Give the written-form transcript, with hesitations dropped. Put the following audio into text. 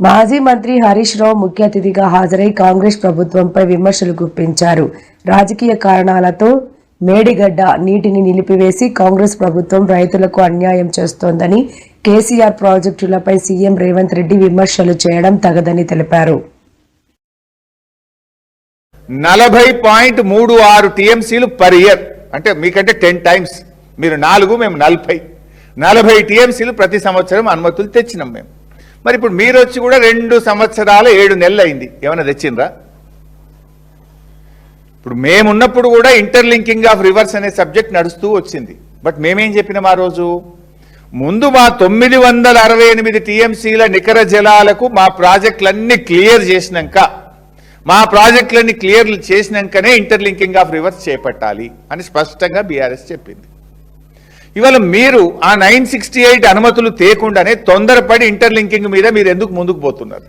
మాజీ మంత్రి హరీష్ రావు ముఖ్య అతిథిగా హాజరై కాంగ్రెస్ ప్రభుత్వంపై విమర్శలు గుప్పించారు. రాజకీయ కారణాలతో మేడిగడ్డ నీటిని నిలిపివేసి కాంగ్రెస్ ప్రభుత్వం రైతులకు అన్యాయం చేస్తోందని, కేసీఆర్ ప్రాజెక్టులపై సీఎం రేవంత్ రెడ్డి విమర్శలు చేయడం తగదని తెలిపారు. 40.36 టీఎంసీలు పర్ ఇయర్, అంటే మీకంటే 10 టైమ్స్, మీరు 4 మేము 40 టీఎంసీలు ప్రతి సంవత్సరం అనుమతులు తెచ్చినాం మేము. మరి ఇప్పుడు మీరు వచ్చి కూడా 2 సంవత్సరాల 7 నెలలు అయింది, ఏమైనా తెచ్చిండ్రా? ఇప్పుడు మేమున్నప్పుడు కూడా ఇంటర్లింకింగ్ ఆఫ్ రివర్స్ అనే సబ్జెక్ట్ నడుస్తూ వచ్చింది. బట్ మేమేం చెప్పినాం ఆ రోజు? ముందు మా 968 టీఎంసీల నికర జలాలకు మా ప్రాజెక్టులన్నీ క్లియర్ చేసినాకనే ఇంటర్లింకింగ్ ఆఫ్ రివర్స్ చేపట్టాలి అని స్పష్టంగా బీఆర్ఎస్ చెప్పింది. ఇవాళ మీరు ఆ 968 అనుమతులు తేకుండానే తొందరపడి ఇంటర్లింకింగ్ మీద మీరు ఎందుకు ముందుకు పోతున్నారు?